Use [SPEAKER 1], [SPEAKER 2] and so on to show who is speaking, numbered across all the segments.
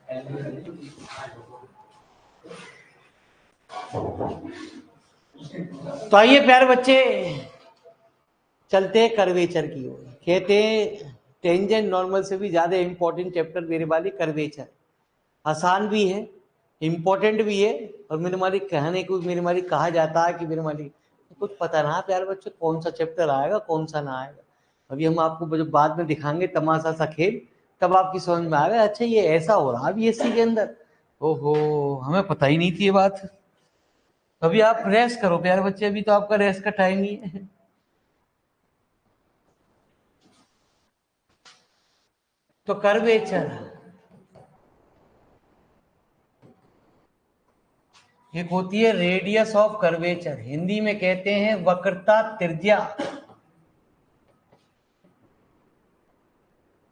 [SPEAKER 1] तो आइए प्यारे बच्चे चलते कर्वेचर की ओर। कहते हैं टेंजेंट नॉर्मल से भी ज्यादा इंपॉर्टेंट चैप्टर मेरे वाली कर्वेचर। आसान भी है, इंपॉर्टेंट भी है, और मेरे मालिक कहने को मेरे मालिक कहा जाता है कि मेरे मालिक कुछ पता ना प्यारे बच्चे कौन सा चैप्टर आएगा कौन सा ना आएगा। अभी हम आपको जब बाद में दिखाएंगे तमाशा सा खेल, तब आपकी समझ में आएगा अच्छा ये ऐसा हो रहा है बीएससी के अंदर। ओहो, हमें पता ही नहीं थी ये बात। अभी आप रेस्ट करो प्यारे बच्चे, अभी तो आपका रेस्ट का टाइम ही है। तो कर्वेचर एक होती है रेडियस ऑफ कर्वेचर, हिंदी में कहते हैं वक्रता त्रिज्या।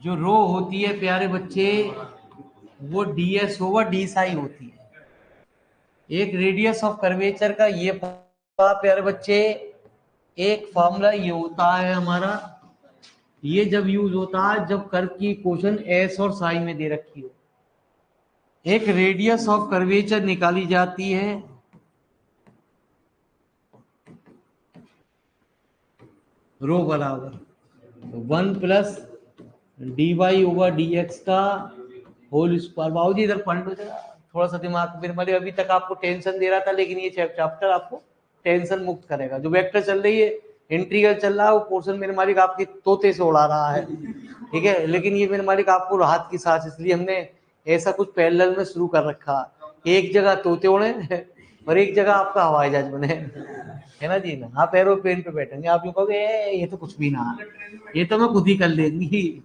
[SPEAKER 1] जो रो होती है प्यारे बच्चे वो ds ओवर डी साई होती है। एक रेडियस ऑफ कर्वेचर का ये प्यारे बच्चे एक फॉर्मूला ये होता है हमारा, ये जब यूज होता है जब कर्व की इक्वेशन एस और साई में दे रखी हो। एक रेडियस ऑफ कर्वेचर निकाली जाती है रो बराबर 1 plus d y over d x का होल स्क्वायर। बाबूजी इधर पलटो जरा, थोड़ा सा दिमाग मेरे मालिक अभी तक आपको टेंशन दे रहा था, लेकिन ये चैप्टर आपको टेंशन मुक्त करेगा। जो वेक्टर चल रही है, इंटीग्रल चल रहा है, वो पोर्शन मेरे मालिक आपके तोते से उड़ा रहा है, ठीक है। लेकिन ये मेरे मालिक आपको राहत की सांस, इसलिए हमने ऐसा कुछ पैरेलल में शुरू कर रखा, एक जगह तोते उड़े और एक जगह आपका हवाई जहाज बने, है ना जी ना। आप एरोप्लेन पे बैठेंगे, आप यूं कहोगे ये तो कुछ भी ना, ये तो मैं खुद ही कर लेंगी।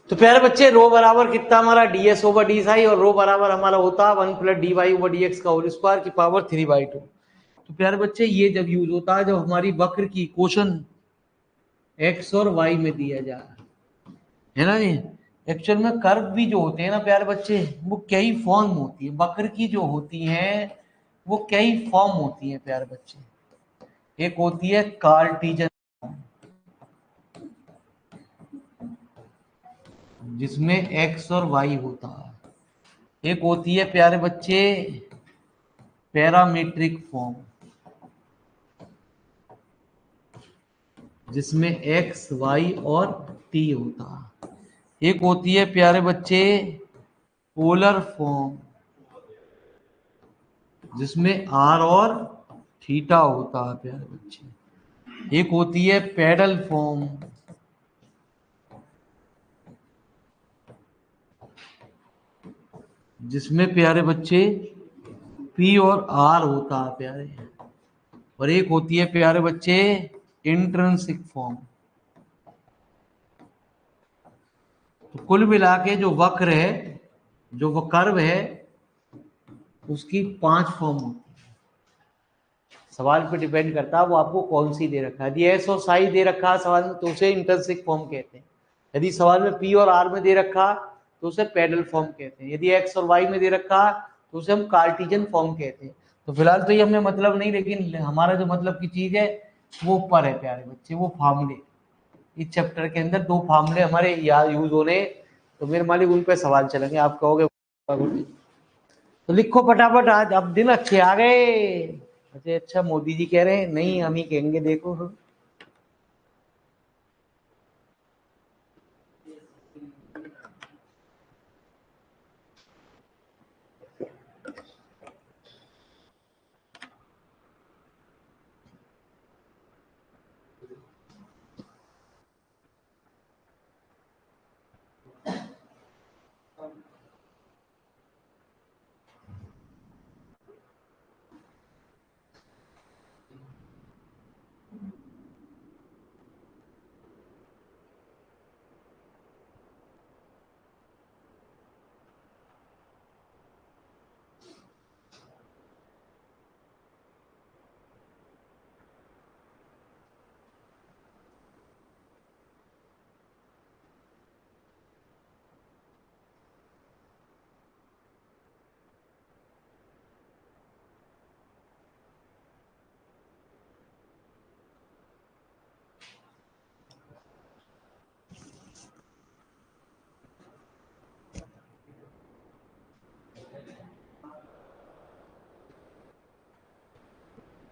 [SPEAKER 1] तो प्यारे बच्चे रो बराबर कितना हमारा ds ओवर डी साई, और रो बराबर हमारा होता है 1 plus d y over d x का होल स्क्वायर की पावर 3/2। तो प्यारे बच्चे ये जब यूज होता है जब हमारी वक्र की इक्वेशन x और y में दिया जाए, है ना जी। एक्चुअल में कर्व भी जो होते हैं ना प्यारे बच्चे, वो कई फॉर्म होती है, वक्र की जो होती हैं वो कई फॉर्म होती हैं प्यारे बच्चे। एक होती है कार्टीजन जिसमें x और y होता है। एक होती है प्यारे बच्चे पैरामीट्रिक फॉर्म जिसमें x y और t होता है। एक होती है प्यारे बच्चे पोलर फॉर्म जिसमें r और थीटा होता है प्यारे बच्चे। एक होती है पैडल फॉर्म जिसमें प्यारे बच्चे p और r होता है प्यारे। और एक होती है प्यारे बच्चे इंट्रिंसिक फॉर्म। तो कुल मिला के जो वक्र है, जो वो कर्व है, उसकी 5 फॉर्म होती है। सवाल पे डिपेंड करता है वो आपको कौन सी दे रखा है। यदि एस और साई दे रखा है सवाल में तो उसे इंटरसिक फॉर्म कहते हैं। यदि सवाल में पी और आर में दे रखा तो उसे पैडल फॉर्म कहते हैं। यदि एक्स और वाई में दे रखा तो उसे हम कार्टिजन फॉर्म कहते हैं। तो फिलहाल तो ये हमें मतलब नहीं, लेकिन हमारा जो मतलब की चीज है वो ऊपर है प्यारे बच्चे, वो फार्मूले। इस चैप्टर के अंदर 2 फार्मूले हमारे याद यूज होने, तो मेरे मालिक उन पे सवाल चलेंगे। आप कहोगे तो लिखो फटाफट, आज अब दिन अच्छे आ गए। अच्छा मोदी जी कह रहे हैं, नहीं हम ही कहेंगे, देखो।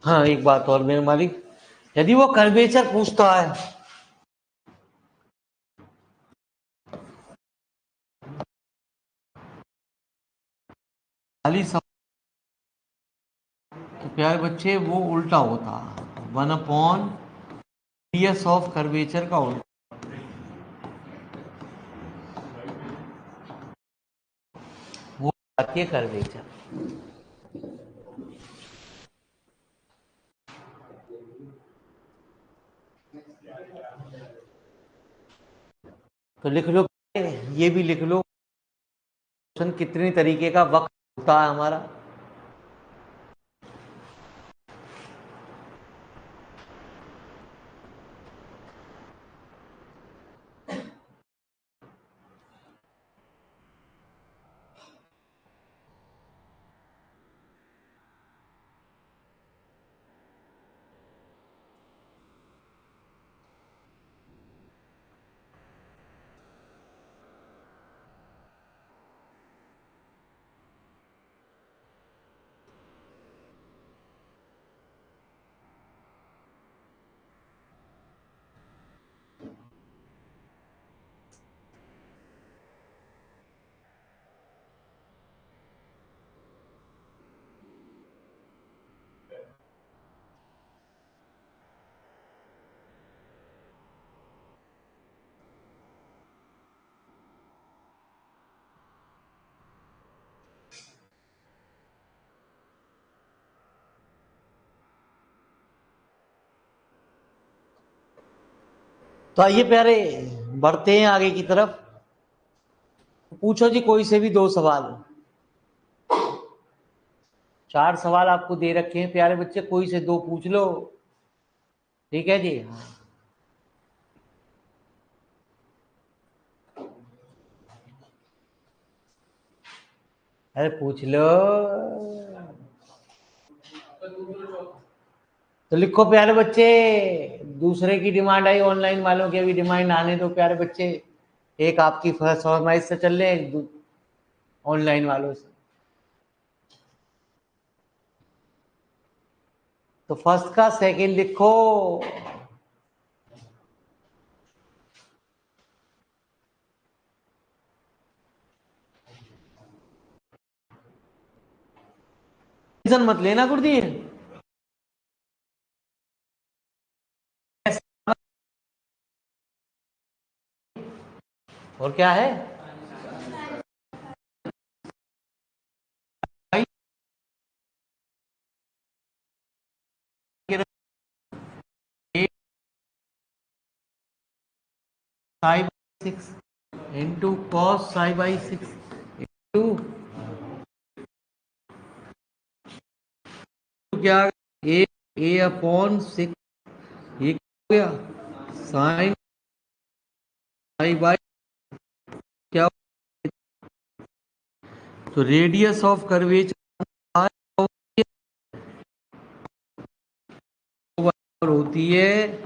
[SPEAKER 1] हाँ, एक बात और मेरे मालिक, यदि वो कर्वेचर पूछता है खाली सब, तो प्यारे बच्चे वो उल्टा होता, 1/रेडियस ऑफ कर्वेचर का उल्टा, वो आती है कर्वेचर। तो लिख लो, ये भी लिख लो, कितने तरीके का वक्त होता है हमारा। तो आइए प्यारे, बढ़ते हैं आगे की तरफ। पूछो जी कोई से भी दो सवाल। 4 सवाल आपको दे रखे हैं प्यारे बच्चे, कोई से दो पूछ लो। ठीक है जी। अरे पूछ लो। तो लिखो प्यारे बच्चे, दूसरे की डिमांड आई, ऑनलाइन वालों की अभी डिमांड आने दो प्यारे बच्चे। एक आपकी फरमाइश से चल रहे, एक ऑनलाइन वालों से। तो फर्स्ट का सेकंड लिखो। टेंशन मत लेना गुरुदेव। और क्या है भाई, 8 pi/6 into cos psi/6 into क्या, a/6, ये क्या हो गया, साइन पाई, क्या, तो रेडियस ऑफ कर्वेचर होती है।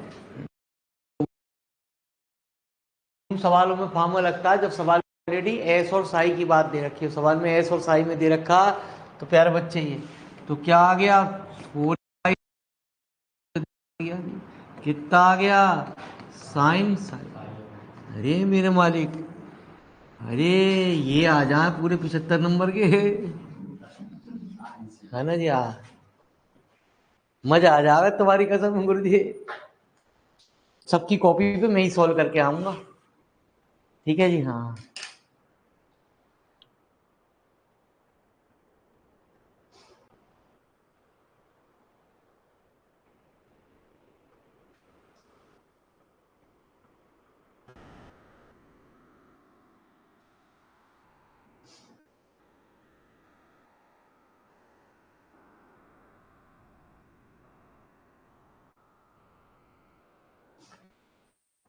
[SPEAKER 1] सवालों में फार्मूला लगता है जब सवाल ऑलरेडी एस और साई की बात दे रखी है, सवाल में एस और साई में दे रखा। तो प्यारे बच्चे ये तो क्या आ गया, 4 कितना आ गया, साइन साई। अरे मेरे मालिक, अरे ये आ जाए पूरे 75 नंबर के, है ना जी। मजा आ जाएगा तुम्हारी कसम गुरु जी। सबकी कॉपी पे मैं ही सॉल्व करके आऊंगा। ठीक है जी। हाँ,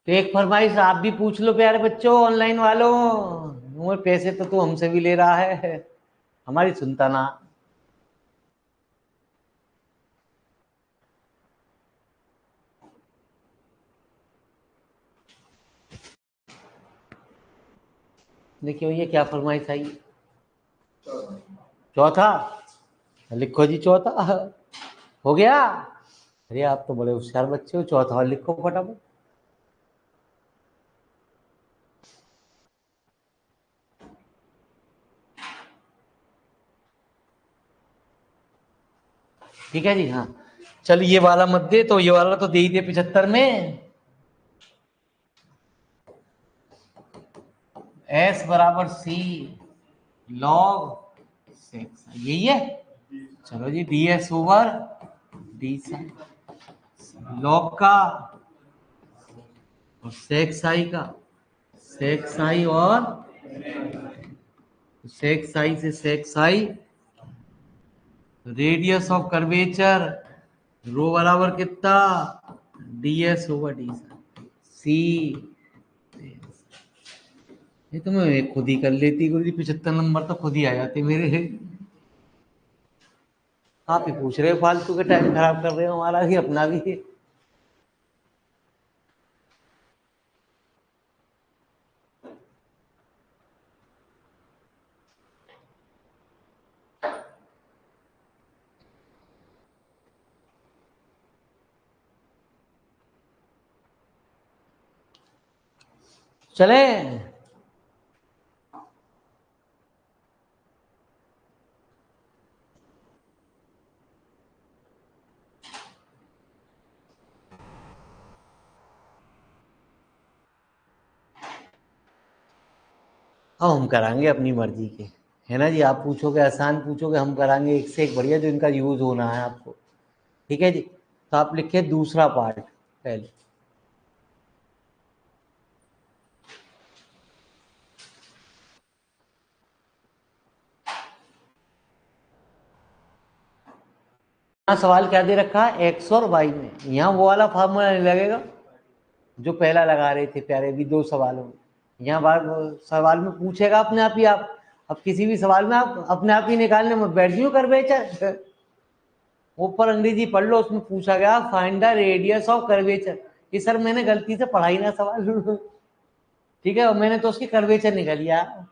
[SPEAKER 1] तो एक फरमाइश आप भी पूछ लो प्यारे बच्चों, ऑनलाइन वालों। वो पैसे तो तू हमसे भी ले रहा है, हमारी सुनता ना। देखिए ये क्या फरमाइश आई, चौथा। लिखो जी चौथा। हो गया? अरे आप तो बड़े होशियार बच्चे हो, चौथा वाला लिखो फटाफट। ठीक है जी। हाँ चल, ये वाला मत दे, तो ये वाला तो दे ही दे 75 में। S बराबर C log सेक्स, यही है। चलो जी, ds over D sign log का और सेक्स आई का, सेक्स आई और सेक्स आई से सेक्स आई, रेडियस ऑफ कर्वेचर रो बराबर कितना, ds ओवर डी सी। ये तो मैं खुद ही कर लेती गुरु जी, 75 नंबर तो खुद ही आ जाते मेरे। आप ही पूछ रहे हो, फालतू के टाइम खराब कर रहे हो हमारा भी अपना भी। चले अब हम कराएंगे अपनी मर्जी के, है ना जी। आप पूछोगे आसान पूछोगे, हम कराएंगे एक से एक बढ़िया जो इनका यूज होना है आपको। ठीक है जी। तो आप लिखिए दूसरा पार्ट पहले। यहाँ सवाल क्या दे रखा है, एक्स और वाई में। यहाँ वो वाला फार्मूला नहीं लगेगा जो पहला लगा रहे थे प्यारे भी दो सवालों में। यहाँ बार सवाल में पूछेगा अपने आप ही। आप अब किसी भी सवाल में आप अपने आप ही निकालने में बैठ जियो कर बेचर। ऊपर अंग्रेजी पढ़ लो, उसमें पूछा गया find the radius of curvature. ये सर मैंने गलती से पढ़ा ही ना सवाल। ठीक है, और मैंने तो उसकी कर्वेचर निकाल लिया।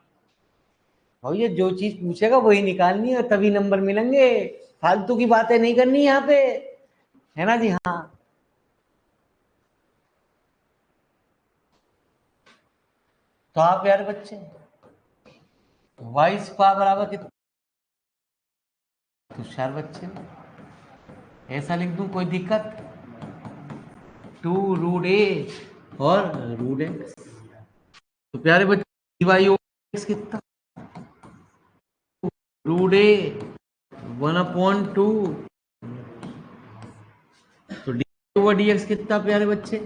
[SPEAKER 1] और ये जो चीज पूछेगा वही निकालनी है, तभी नंबर मिलेंगे। फालतू की बातें नहीं करनी यहाँ पे, है ना जी। हाँ तो आप यार बच्चे, वाई स्क्वायर बराबर कितना, होशियार बच्चे, ऐसा लिख दूं कोई दिक्कत, 2√a और √x। तो प्यारे बच्चे वाई एक्स कितना, √a 1/2। तो डी ओवर डी एक्स कितना प्यारे बच्चे।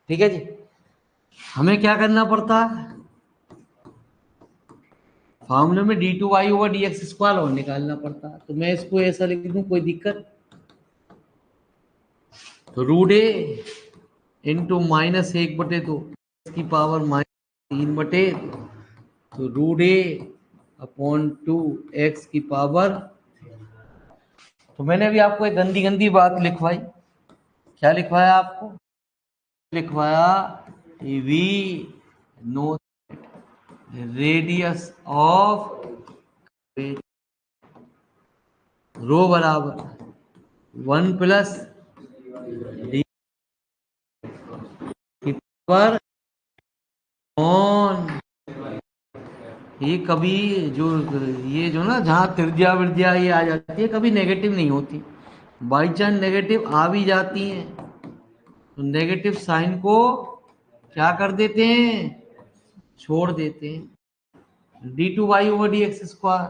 [SPEAKER 1] ठीक है जी। हमें क्या करना पड़ता है, फॉर्मूले में d2y over d x square और निकालना पड़ता है। तो मैं इसको ऐसा लिख दूं कोई दिक्कत, तो √a इंटू -1/2 की पावर -3/2, तो √a/2 x की पावर। तो मैंने अभी आपको एक गंदी गंदी बात लिखवाई। क्या लिखवाया आपको, लिखवाया वी नो रेडियस ऑफ रो बराबर 1 प्लस डी की पावर ऑन। ये कभी जो, ये जो ना जहाँ त्रिज्या विद्या ये आ जाती है, कभी नेगेटिव नहीं होती। बाई चांस नेगेटिव आ भी जाती हैं तो नेगेटिव साइन को क्या कर देते हैं, छोड़ देते हैं। d2y over d x square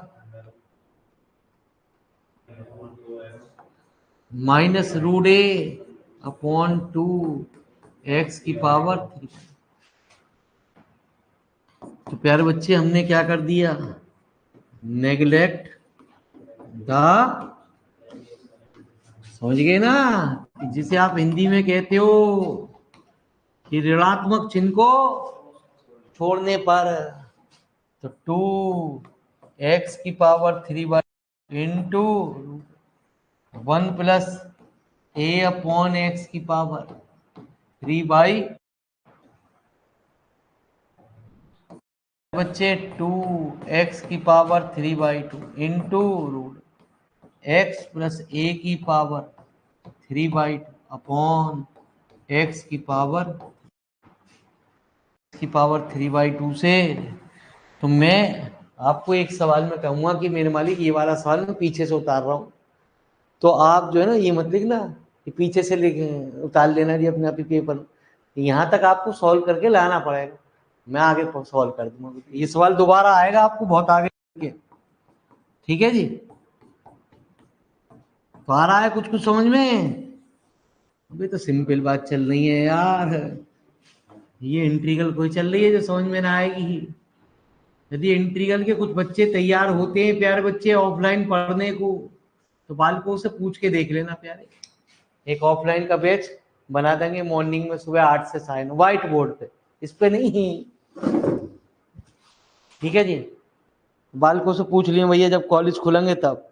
[SPEAKER 1] -√a/2 x की पावर 3। तो प्यारे बच्चे हमने क्या कर दिया, नेग्लेक्ट द, समझ गए ना, जिसे आप हिंदी में कहते हो कि ऋणात्मक चिन्ह को छोड़ने पर। तो 2 x की पावर 3 इंटू 1 प्लस a/x की पावर 3 बच्चे 2x⁻³ into root x plus a⁻³ upon x⁻³ से। तो मैं आपको एक सवाल में कहूंगा कि मेरे मालिक ये वाला सवाल मैं पीछे से उतार रहा हूँ, तो आप जो है ना ये मत लिखना कि पीछे से लिख उतार लेना जी अपने आप ही पेपर, यहाँ तक आपको सॉल्व करके लाना पड़ेगा, मैं आगे सॉल्व कर दूंगा। ये सवाल दोबारा आएगा आपको बहुत आगे, ठीक है जी। तो आ रहा है कुछ कुछ समझ में? अभी तो सिंपल बात चल रही है यार, ये इंटीग्रल कोई चल रही है जो समझ में ना आएगी ही। यदि इंटीग्रल के कुछ बच्चे तैयार होते हैं प्यारे बच्चे ऑफलाइन पढ़ने को, तो बालकों से पूछ के देख लेना प्यारे, एक ऑफलाइन का बैच बना देंगे मॉर्निंग में सुबह 8 से 9:30 व्हाइट बोर्ड पे, इस पे नहीं, ठीक है जी। बालकों से पूछ लिए भैया जब कॉलेज खुलेंगे तब।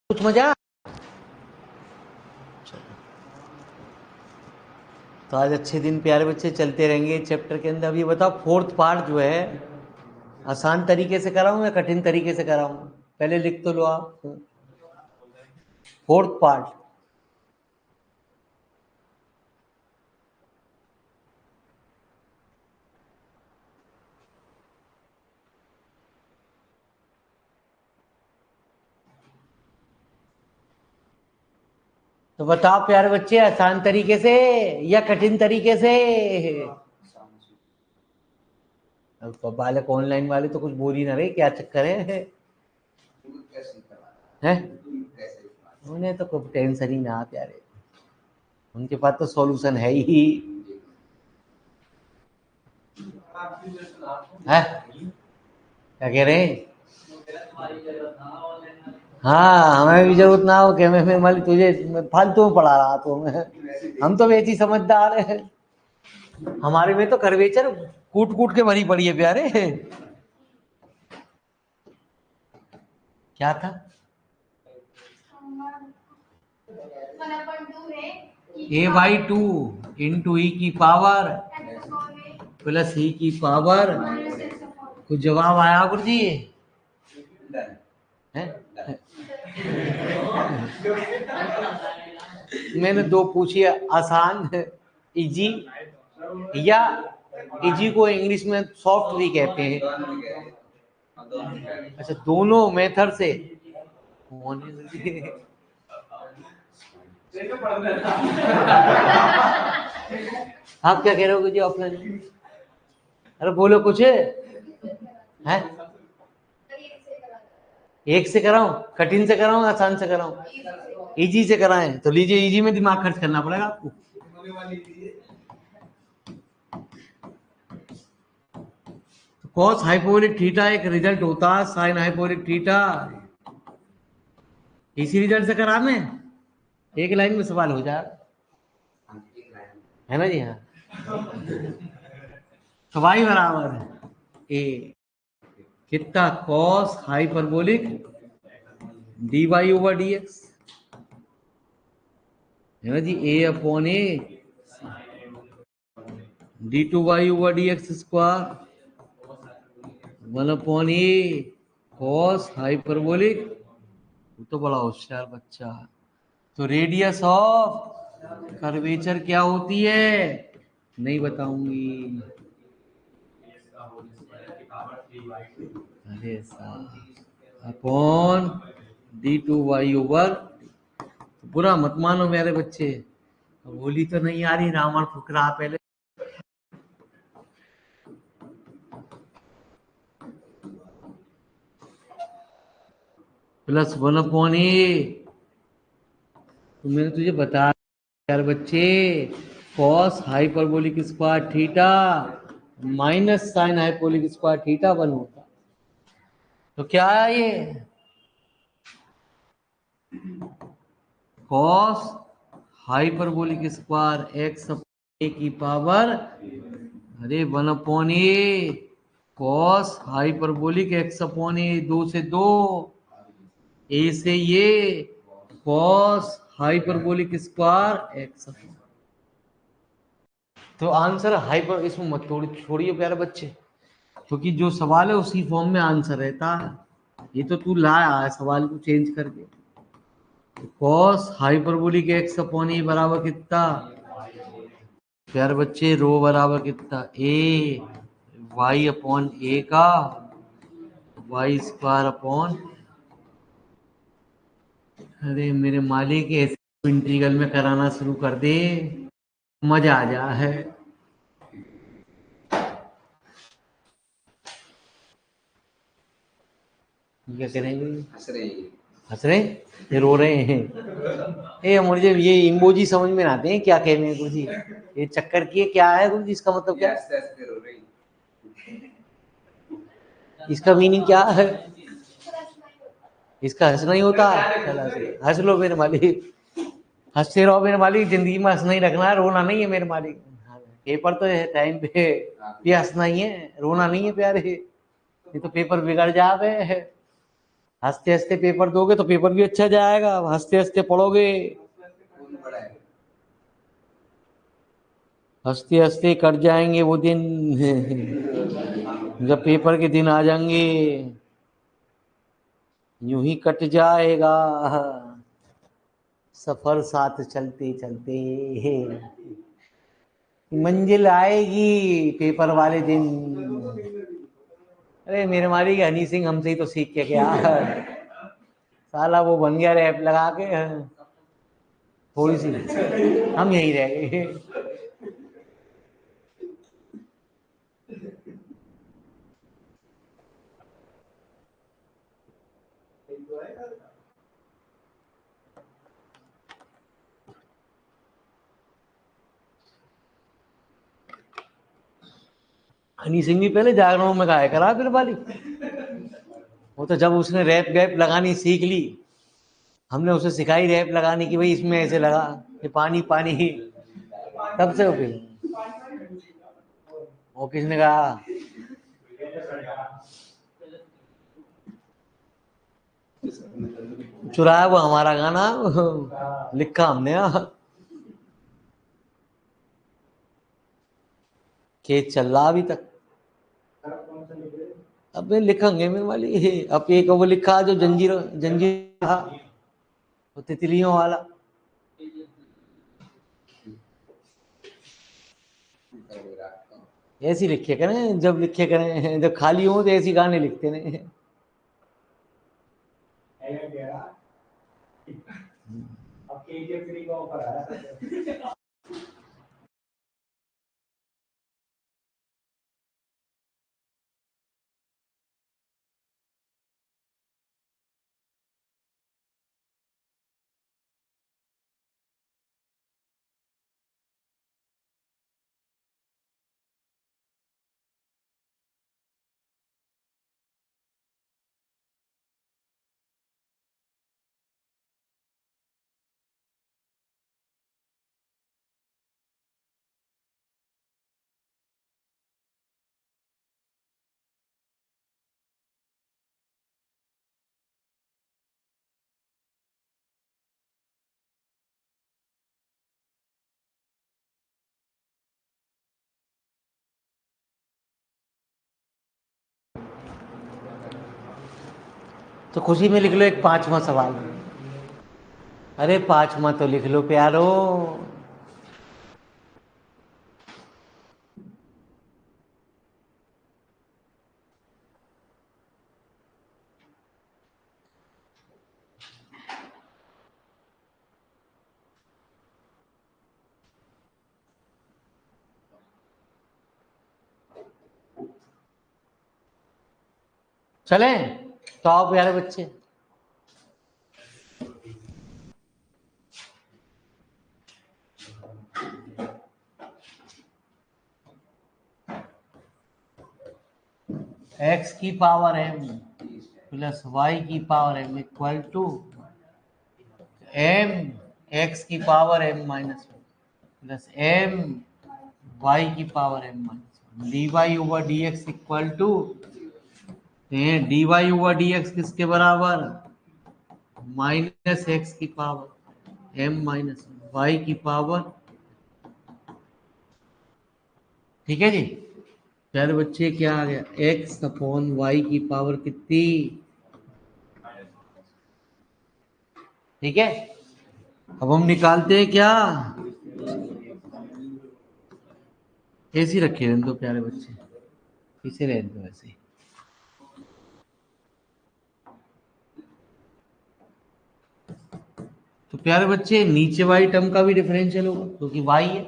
[SPEAKER 1] कुछ मजा? तो आज अच्छे दिन प्यारे बच्चे चलते रहेंगे चैप्टर के अंदर। अब ये बताओ फोर्थ पार्ट जो है आसान तरीके से कराऊं या कठिन तरीके से कराऊं? पहले लिख तो लो आप फोर्थ पार्ट। तो बताओ प्यारे बच्चे आसान तरीके से या कठिन तरीके से? अब बालक ऑनलाइन वाले तो कुछ बोल ही ना रहे, क्या चक्कर है? हैं? उन्हें तो कोई टेंशन ही ना प्यारे, उनके पास तो सॉल्यूशन है ही। है क्या कह रहे हैं? हाँ हमें भी जरूरत ना हो कि मैं मालिक तुझे फालतू में पढ़ा रहा तो मैं, हम तो वैसी समझदार है। हमारे में तो कर्वेचर कूट कूट के भरी पड़ी है प्यारे। क्या था? a/2 इंटू ई की पावर प्लस ई की पावर। कुछ जवाब आया गुरु जी? है? मैंने दो पूछी, आसान इजी, या इजी को इंग्लिश में सॉफ्ट भी कहते हैं। अच्छा, दोनों मेथड से आप क्या कह रहे हो जी? ऑफलाइन? अरे बोलो कुछ है। एक से कराऊं, कठिन से कराऊं, आसान से कराऊं? इजी से कराएं तो लीजिए, इजी में दिमाग खर्च करना पड़ेगा आपको। कॉस हाइपोलिक थीटा एक रिजल्ट होता है साइन हाइपोलिक थीटा। इसी रिजल्ट से करा मैं, एक लाइन में सवाल हो जाए, है ना जी? हाँ, तो y बराबर ए कितना cos hyperbolic dy over dx, है ना जी? a upon A d2y over dx square 1 upon A cos hyperbolic. तो बड़ा होशियार बच्चा। तो रेडियस ऑफ कर्वेचर क्या होती है? नहीं बताऊंगी। अरे अपॉन d2y ओवर। बुरा मत मानो मेरे बच्चे, बोली तो नहीं आ रही, रावण फुकरा पहले। प्लस 1 अपॉन ए, तो मैंने तुझे बता यार बच्चे, cos hyperbolic square theta minus sine hyperbolic square theta 1 होता। तो क्या है ये? कॉस हाइपरबोलिक स्क्वायर एक्स ए की पावर, अरे 1 अपॉन ए कॉस हाइपरबोलिक एक्स अपॉन ए, 2 से 2, ए से ये कॉस हाइपरबोलिक स्क्वायर एक्स। तो आंसर हाइपर, इसमें मत छोड़िए प्यारे बच्चे, क्योंकि जो सवाल है उसी फॉर्म में आंसर रहता है। ये तो तू लाया है सवाल को चेंज करके। कॉस हाइपरबोलिक एक्स अपॉन ए बराबर कितना प्यारे बच्चे? रो बराबर कितना? ए वाई अपॉन ए का वाई स्क्वायर अपॉन, अरे मेरे मालिक ऐसे इंटीग्रल में कराना शुरू कर दे, मजा आ जा है। क्या करेंगे? हंस रहे ये रो रहे हैं। ए मुझे ये इमोजी समझ में आते हैं, क्या कहने हैं गुरुजी? ये चक्कर की क्या है गुरुजी? इसका मतलब क्या? इसका मीनिंग क्या है? इसका हंसना ही होता है। चला हंस लो मेरे मालिक, हंसते रहो मेरे मालिक, जिंदगी में हंसना ही रखना है, रोना नहीं है मेरे मालिक। पेपर तो है टाइम पे, ये हंसना ही है, रोना नहीं है प्यारे। ये तो पेपर बिगड़ जावे। हंसते हंसते पेपर दोगे तो पेपर भी अच्छा जाएगा, हंसते हंसते पढ़ोगे। हंसते हंसते कट जाएंगे वो दिन जब पेपर के दिन आ जाएंगे, यूं ही कट जाएगा सफर साथ चलते चलते, मंजिल आएगी पेपर वाले दिन। अरे मेरे मारी हनी सिंह हमसे ही तो सीख के गया, साला वो बन गया रैप लगा के, थोड़ी सी हम यही रह गए। हनी सिंह भी पहले जागरणों में गाया करा फिर वाली, वो तो जब उसने रैप गैप लगानी सीख ली, हमने उसे सिखाई रैप लगाने की, भाई इसमें ऐसे लगा, ये पानी पानी, तब से हो गई। वो किसने कहा? चुराया वो हमारा गाना, लिखा हमने। खेत चल रहा अभी तक। अब लिखेंगे मेरे वाली, अब एक वो लिखा जो जंजीर जंजीर था, वो तितलियों वाला। ऐसी लिखे करें, जब लिखे करें, जब खाली हो तो ऐसी गाने लिखते नहीं। तो खुशी में लिख लो एक 5वां सवाल। अरे 5वां तो लिख लो प्यारो। चलें तो आओ प्यारे बच्चे। x की पावर m प्लस y की power m equal to m x की power m minus plus m y की power m minus d y over d x equal to d y over d x किसके बराबर? Minus x की power m minus y की power. ठीक है जी। प्यारे बच्चे क्या आ गया? x अपॉन वाई की पावर कितनी? ठीक है। अब हम निकालते हैं क्या? ऐसे ही रखे रहने दो प्यारे बच्चे, इसे रहने दो ऐसे ही। तो प्यारे बच्चे नीचे वाई टर्म का भी डिफरेंशियल होगा क्योंकि वाई है,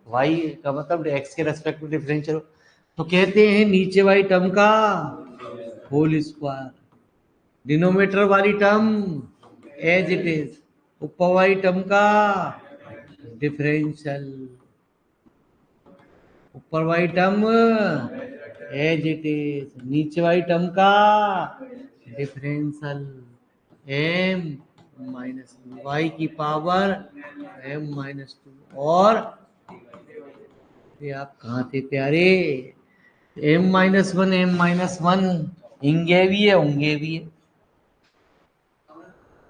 [SPEAKER 1] वाई का मतलब एक्स के रेस्पेक्ट में डिफरेंशियल हो। तो कहते हैं नीचे वाली टर्म का होल स्क्वायर, डिनोमिनेटर वाली टर्म एज इट इज, ऊपर वाली टर्म का डिफरेंशियल, ऊपर वाली टर्म एज इट इज, नीचे वाली टर्म का डिफरेंशियल एम माइनस वाई की पावर एम माइनस 2। और ये आप कहाँ थे प्यारे? m-1 m-1 इंगे भी है उंगे भी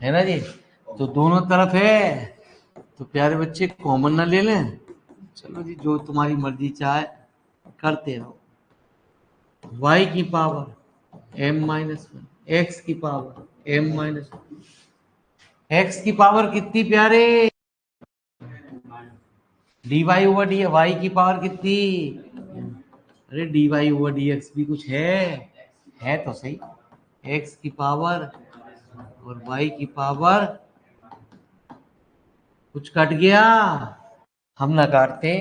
[SPEAKER 1] है ना जी। तो दोनों तरफ है, तो प्यारे बच्चे कॉमन ना ले लें। चलो जी, जो तुम्हारी मर्जी चाहे करते रहो। y की पावर m-1, x की पावर m-1, x की पावर कितनी प्यारे? D y over d y की पावर कितनी? अरे d y over d x भी कुछ है तो सही। x की पावर और y की पावर, कुछ कट गया? हम ना काटते,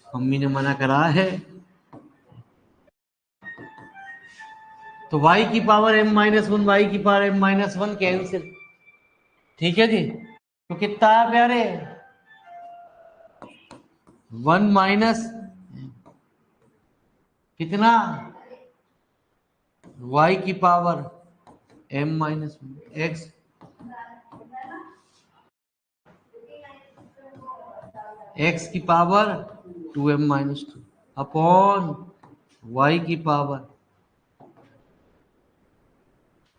[SPEAKER 1] मम्मी ने मना करा है। तो y की पावर m-1, y की पावर m-1 कैंसिल। ठीक है जी। तो कितना है प्यारे? 1 माइनस कितना? y की पावर m-1 x, x की पावर 2m-2। अपॉन y की पावर।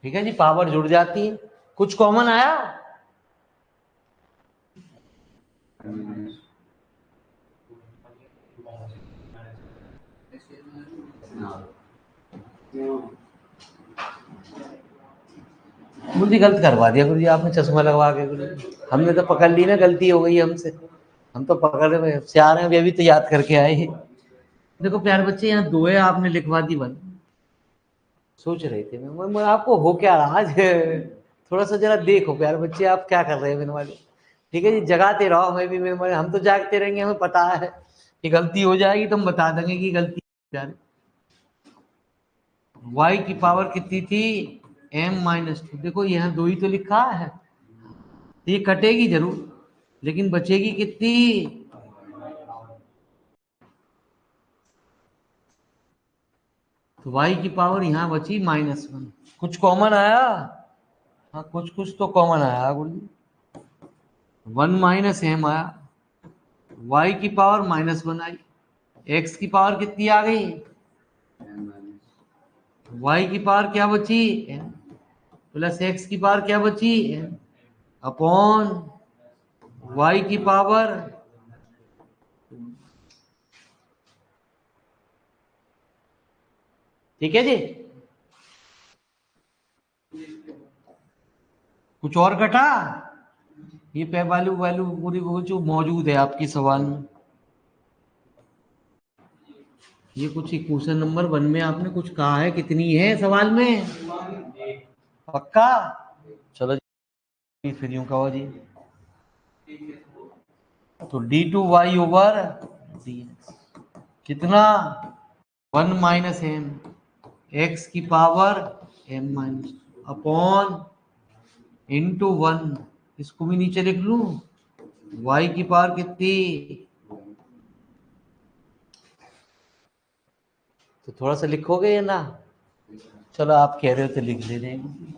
[SPEAKER 1] ठीक है जी, पावर जुड़ जाती है। कुछ कॉमन आया? गुरु जी गलत करवा दिया गुरु जी आपने, चश्मा लगवा के गुरु जी। हमने तो पकड़ ली ना, गलती हो गई हमसे। हम तो पकड़ रहे से आ रहे हैं, अभी तो याद करके आए हैं। देखो प्यारे बच्चे, यहाँ 2 है, आपने लिखवा दी 1। सोच रहे थे मैं आपको हो क्या रहा आज। थोड़ा सा जरा देखो प्यारे बच्चे, आप क्या कर रहे हैं मेरे वाले। ठीक है जी, जगाते रहो हमें भी। हम तो जागते रहेंगे, हमें पता है कि गलती हो जाएगी तो हम बता देंगे कि गलती। प्यारे y की पावर कितनी थी? m-2। देखो यहाँ 2 ही तो लिखा है, तो ये कटेगी जरूर, लेकिन बचेगी कितनी? तो y की पावर यहाँ बची -1। कुछ कॉमन आया? हाँ, कुछ कुछ तो कॉमन आया गुरु जी। 1 माइनस एम आया, y की पावर -1 आई, x की पावर कितनी आ गई? y की पावर क्या बची? m प्लस x की पावर क्या बची? m अपॉन y की पावर। ठीक है जी। कुछ और घटा? ये पे वैल्यू वैल्यू पूरी वो जो मौजूद है आपकी सवाल में। ये कुछ क्वेश्चन नंबर 1 में आपने कुछ कहा है, कितनी है सवाल में? पक्का? चलो जी, फिर यूं कहो जी। तो d2y ओवर dx कितना? 1 माइनस एम, एक्स की पावर m- अपॉन इंटू 1। इसको भी नीचे लिख लूं, y की पावर कितनी? तो थोड़ा सा लिखोगे या ना? चलो आप कह रहे हो तो लिख ले जाएंगे।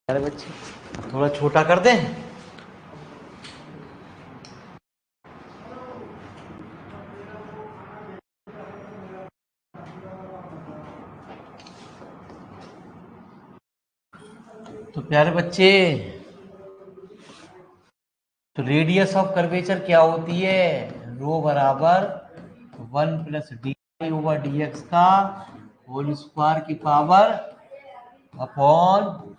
[SPEAKER 1] प्यारे बच्चे थोड़ा छोटा कर दें। तो प्यारे बच्चे, तो रेडियस ऑफ कर्वेचर क्या होती है? रो बराबर 1 plus d over d x का होल स्क्वायर की power upon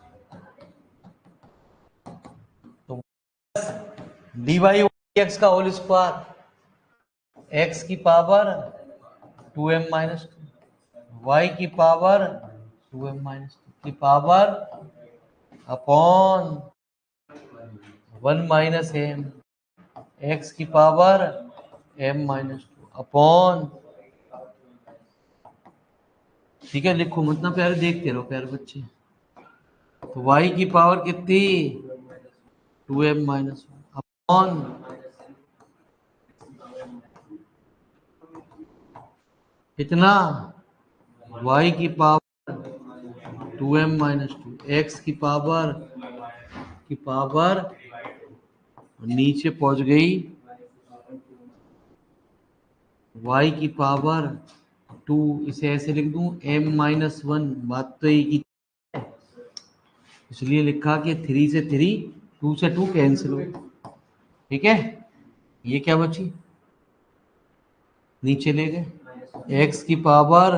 [SPEAKER 1] d y over x का होल स्क्वायर एक्स की पावर 2m माइनस 2 वाई की पावर 2m माइनस 2 की power upon 1 minus m x की पावर m माइनस 2 अपॉन, ठीक है लिखो मत ना प्यारे, देखते रहो प्यारे बच्चे। तो y की पावर कितनी 2m माइनस अपॉन कितना y की पावर 2m माइनस 2 एक्स की पावर नीचे पहुंच गई y की पावर 2, इसे ऐसे लिख दूं m माइनस 1, बात तो एक ही, इसलिए लिखा कि 3 से 3 2 से 2 कैंसिल हो। ठीक है, ये क्या बची, नीचे ले गए x की power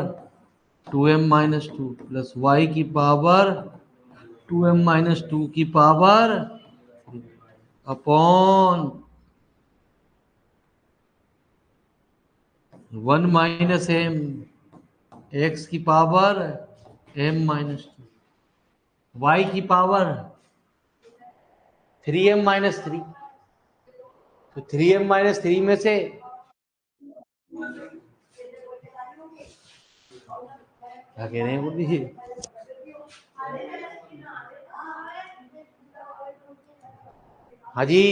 [SPEAKER 1] 2m minus 2 plus y की पावर 2m माइनस 2 की power upon 1 minus m x की पावर m माइनस 2, वाई की पावर 3m माइनस 3। तो 3m माइनस 3 में से क्या कह रहे हैं वो भी, हाँ जी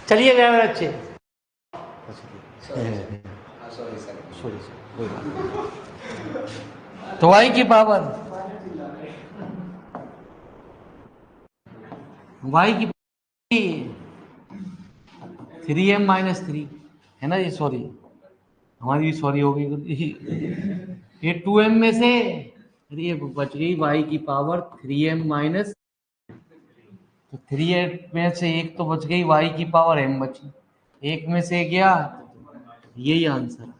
[SPEAKER 1] चलिए गए मेरे अच्छे, सॉरी कोई बात नहीं। तो वाई की पावर y की 3m माइनस 3 है ना, ये सॉरी हमारी भी सॉरी हो गई, ये 2m में से ये बच गई y की पावर 3m माइनस, तो 3m में से एक तो बच गई, y की पावर m बची, एक में से गया, यही आंसर।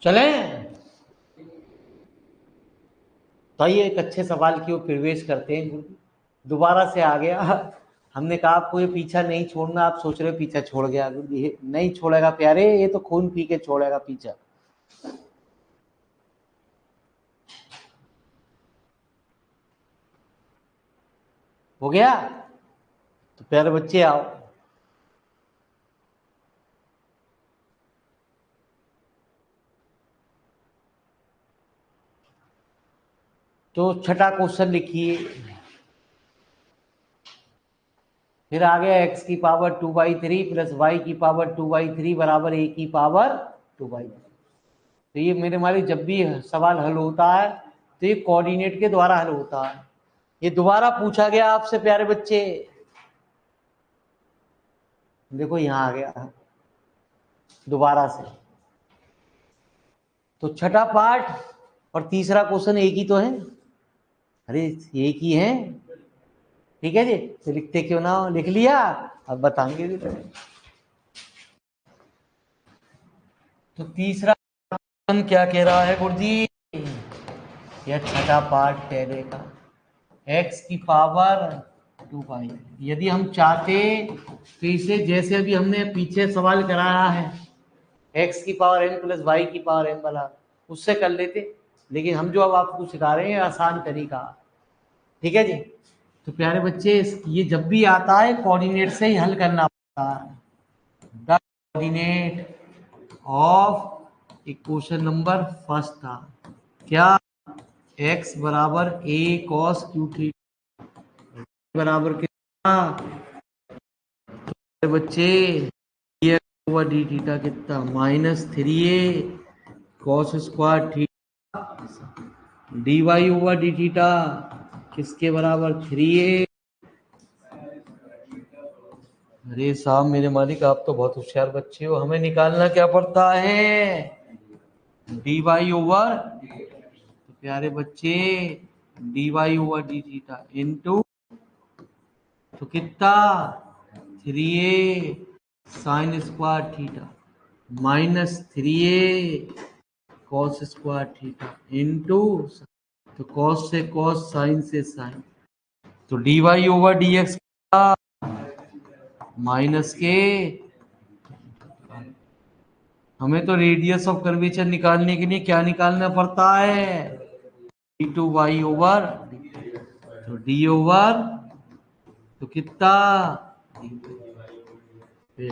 [SPEAKER 1] चले तो आइए एक अच्छे सवाल की ओर प्रवेश करते हैं। दोबारा से आ गया, हमने कहा आपको ये पीछा नहीं छोड़ना, आप सोच रहे हो पीछा छोड़ गया। ये नहीं छोड़ेगा प्यारे, ये तो खून पी के छोड़ेगा पीछा। हो गया? तो प्यारे बच्चे आओ। तो छठा क्वेश्चन लिखिए। फिर आ गया x की पावर 2/3 प्लस y की पावर 2/3 बराबर a की पावर 2/3। तो ये मेरे मालिक जब भी सवाल हल होता है तो ये कोऑर्डिनेट के द्वारा हल होता है। ये दोबारा पूछा गया आपसे प्यारे बच्चे, देखो यहाँ आ गया दोबारा से। तो छठा पार्ट और तीसरा क्वेश्चन एक ही तो है। अरे एक ही है, ठीक है जी। तो लिखते क्यों ना हो, लिख लिया, अब बताएंगे भी। तो तीसरा क्वेश्चन क्या कह रहा है गुरुजी? यह छठा पार्ट पहले का, x की पावर 2 पाई। यदि हम चाहते तो इसे जैसे अभी हमने पीछे सवाल कराया है x की पावर n प्लस y की पावर n वाला, उससे कर लेते, लेकिन हम जो अब आपको सिखा रहे हैं आसान तरीका, ठीक है जी। तो प्यारे बच्चे ये जब भी आता है कोऑर्डिनेट से ही हल करना पड़ता है। The coordinate of equation number first था क्या? x बराबर a cos q थीटा बराबर कितना? तो बच्चे dx ओवर डी थीटा कितना? -3a cos square theta dy over d theta किसके बराबर? 3a। अरे साहब मेरे मालिक, आप तो बहुत होशियार बच्चे हो। हमें निकालना क्या पड़ता है? dy ओवर, तो प्यारे बच्चे dy over d theta into, तो कितना? 3a sine square theta -3a cos square theta into, तो कॉस से कॉस, साइन से साइन, तो dy ओवर dx माइनस के, हमें तो रेडियस ऑफ कर्वेचर निकालने के लिए क्या निकालना पड़ता है? d2y ओवर, तो d ओवर, तो कितना?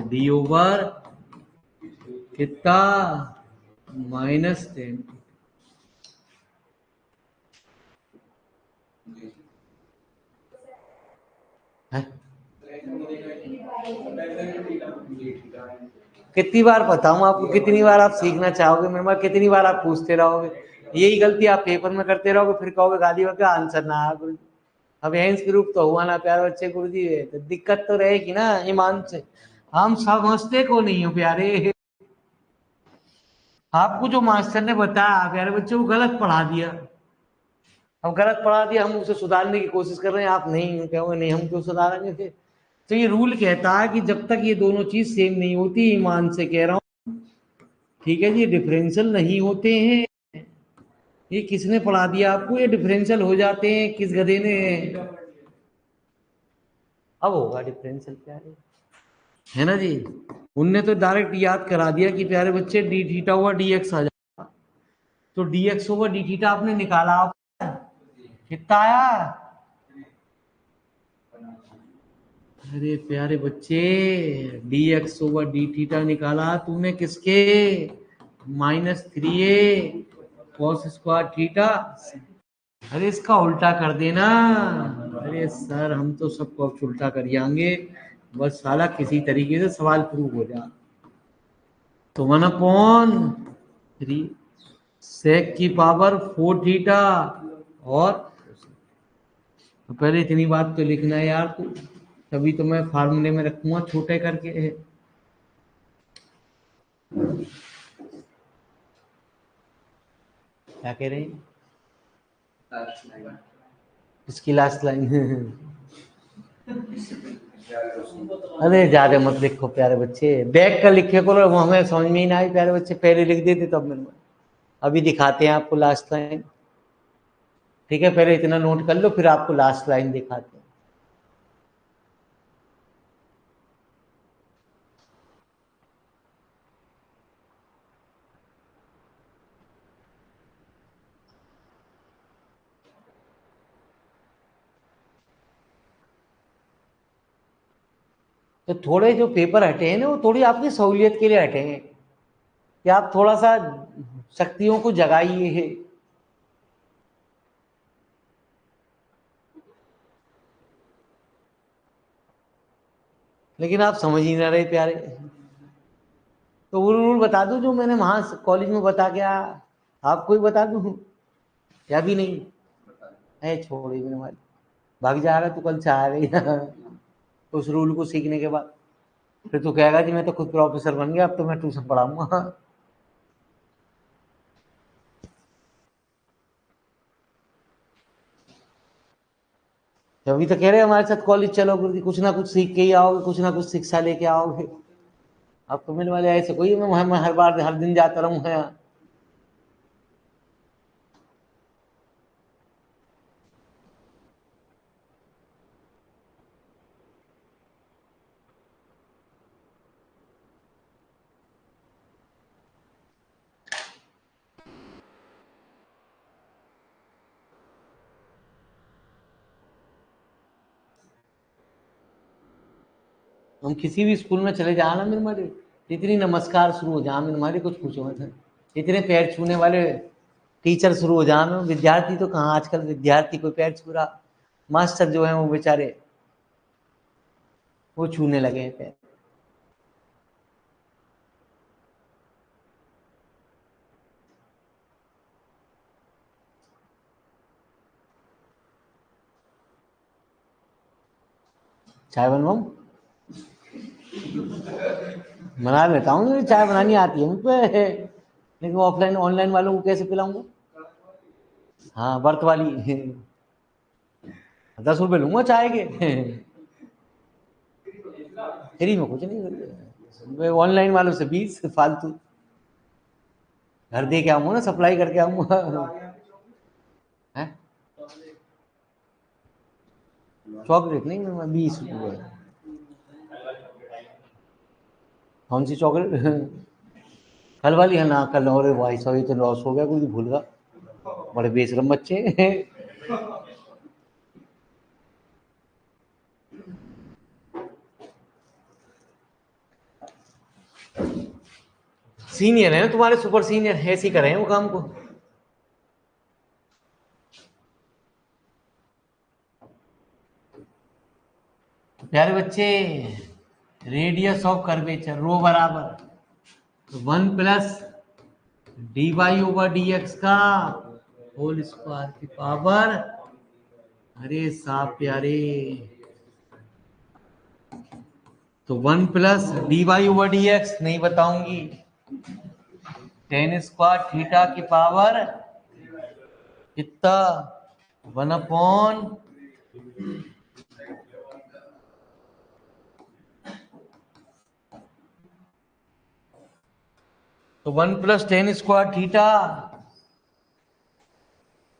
[SPEAKER 1] d ओवर कितना? -10 है। कितनी बार बताऊं आपको, कितनी बार आप सीखना चाहोगे मेरे पास, कितनी बार आप पूछते रहोगे? यही गलती आप पेपर में करते रहोगे, फिर कहोगे गाली का आंसर ना आया गुरु। अब हैंस ग्रुप तो हुआ ना प्यारे बच्चे गुरु जी, तो दिक्कत तो रहेगी ना ईमान से। हम समझते को नहीं हो प्यारे, आपको जो मास्टर ने बताया प्यारे बच्चे वो गलत पढ़ा दिया। अब गलत पढ़ा दिया, हम उसे सुधारने की कोशिश कर रहे हैं, आप नहीं कहोगे नहीं हम क्यों सुधारेंगे फिर। तो ये रूल कहता है कि जब तक ये दोनों चीज सेम नहीं होती, ईमान से कह रहा हूं, ठीक है जी, डिफरेंशियल नहीं होते हैं। ये किसने पढ़ा दिया आपको? ये डिफरेंशियल हो जाते हैं किस गधे ने? अब होगा डिफरेंशियल प्यारे, है ना जी। उनने तो डायरेक्ट याद करा दिया कि प्यारे बच्चे d theta over d x आ जाएगा। तो d x over d theta आपने निकाला, कितना आया? अरे प्यारे बच्चे d x over d theta निकाला तुमने किसके? -3a cos square theta. अरे इसका उल्टा कर देना। अरे सर हम तो सबको अब उल्टा कर जाएंगे, बस साला किसी तरीके से सवाल प्रूव हो जाए। तो 1/3 सेक की पावर 4 थीटा, और तो पहले इतनी बात तो लिखना है यार तू, तभी तो मैं फार्मूले में रखूंगा छोटे करके। क्या कह रहे हैं? इसकी लास्ट लाइन अरे ज्यादा मत लिखो प्यारे बच्चे, बैग का लिखे को हमें समझ में ही ना आई प्यारे बच्चे, पहले लिख देते तब मेरे, अभी दिखाते हैं आपको लास्ट लाइन। ठीक है, पहले इतना नोट कर लो, फिर आपको लास्ट लाइन दिखाते हैं। तो थोड़े जो पेपर हटे हैं ना, वो थोड़ी आपकी सहूलियत के लिए हटे हैं कि आप थोड़ा सा शक्तियों को जगाइए। लेकिन आप समझ ही ना रहे प्यारे। तो वो रूल बता दूं जो मैंने वहां कॉलेज में बता गया, आपको ही बता दूं या भी नहीं? है छोड़ ही, मैंने वाली भाग जा रहा है, तू कल से आ रही उस रूल को सीखने के बाद फिर तू कहेगा कि मैं तो खुद प्रोफेसर बन गया, अब तो मैं ट्यूशन पढ़ाऊंगा। अभी तो कह रहे हमारे साथ कॉलेज चलोगे, कुछ ना कुछ सीख के ही आओगे, कुछ ना कुछ शिक्षा लेके आओगे। अब तो मेरे वाले ऐसे कोई मैं हर बार हर दिन जाता रहूंगा यहाँ। हम किसी भी स्कूल में चले जाना मेरे मारे, इतनी नमस्कार शुरू हो जा मेरे मारे, कुछ पूछो मत। इतने पैर छूने वाले टीचर शुरू हो जाना, विद्यार्थी तो कहाँ, आजकल विद्यार्थी कोई पैर छू रहा, मास्टर जो है वो बेचारे वो छूने लगे हैं पैर। चाय बनवाऊं? बना लेता हूँ, चाय बनानी आती है मुझे, लेकिन ऑफलाइन ऑनलाइन वालों को कैसे पिलाऊंगा? हाँ, बर्थ वाली 10 रुपए लूंगा चाय के। फ्री में कुछ नहीं, ऑनलाइन वालों से 20 फालतू। घर दे के आऊंगा ना, सप्लाई करके आऊंगा। हैं? चॉकलेट नहीं, मैं 20 रुपये। कौन सी चॉकलेट? कल वाली है ना, कल। और भाई साहब ये तो लॉस हो गया, कोई भूल गया, बड़े बेशरम बच्चे। सीनियर है ना तुम्हारे, सुपर सीनियर, ऐसे ही करें वो काम को। प्यारे बच्चे, रेडियस ऑफ कर्वेचर रो बराबर 1 + dy/dx का होल स्क्वायर की पावर। अरे साहब प्यारे, तो 1 + dy/dx नहीं बताऊंगी, tan² की पावर कितना, 1/, तो 1 + tan²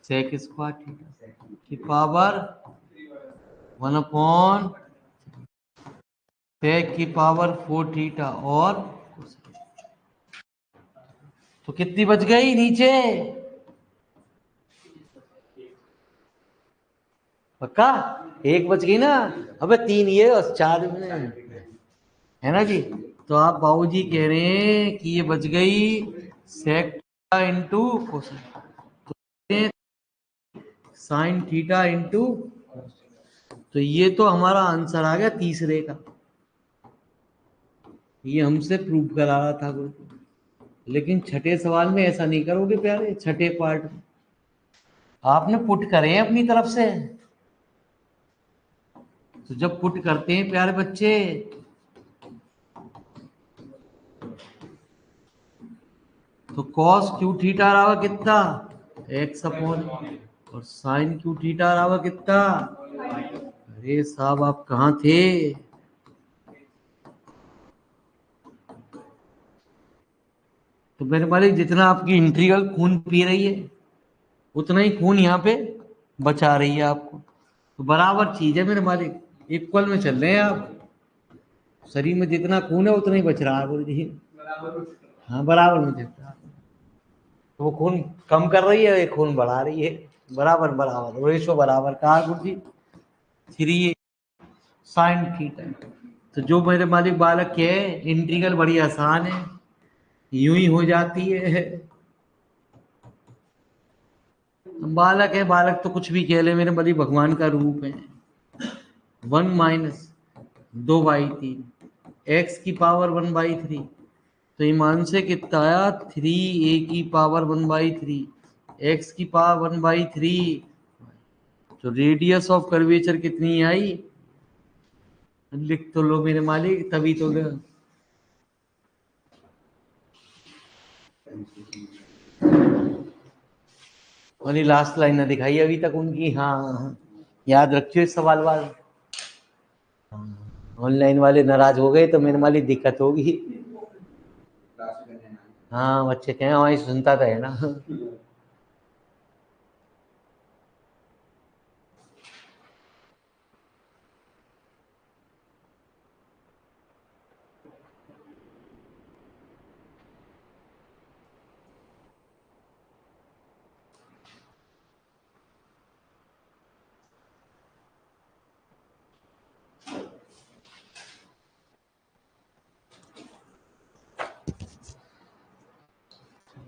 [SPEAKER 1] sec² की पावर 1/, sec की पावर 4θ। और तो कितनी बच गई नीचे? पक्का? एक बच गई ना? अबे 3 ये और 4 है ना जी? तो आप बाबूजी कह रहे हैं कि ये बच गई sec इंटू sin θ इंटू, तो ये तो हमारा आंसर आ गया तीसरे का। ये हमसे प्रूव करा रहा था गुरु, लेकिन छठे सवाल में ऐसा नहीं करोगे प्यारे। छठे पार्ट में आपने पुट करे हैं अपनी तरफ से, तो जब पुट करते हैं प्यारे बच्चे, तो cos/2θ रहा हुआ कितना, x/, और sin/2θ रहा हुआ कितना। अरे साहब आप कहाँ थे? तो मेरे मालिक, जितना आपकी इंट्रीगल खून पी रही है, उतना ही खून यहाँ पे बचा रही है आपको। तो बराबर चीज है मेरे मालिक, इक्वल में चल रहे हैं आप। शरीर में जितना खून है उतना ही बच रहा है गुरु जी। हाँ बराबर में चल रहा है। तो वो खून कम कर रही है, ये खून बढ़ा रही है, बराबर बराबर रेशो बराबर कहा गुरु जी। 3 साइन थीटा। तो जो मेरे मालिक बालक के इंटीग्रल बड़ी आसान है, यूं ही हो जाती है। बालक है, बालक तो कुछ भी कह ले मेरे मालिक, भगवान का रूप है। 1 - 2/3 एक्स की पावर 1/3। तो ईमान से कितना आया, 3a की पावर 1/3 एक्स की पावर 1/3। तो रेडियस ऑफ कर्वेचर कितनी आई, लिख तो लो मेरे मालिक, तभी तो वाली लास्ट लाइन ना दिखाई अभी तक उनकी। हाँ याद रखियो इस सवाल वाल। ऑनलाइन वाले नाराज हो गए तो मेरे मालिक दिक्कत होगी। हाँ बच्चे कहें वहीं सुनता था है ना।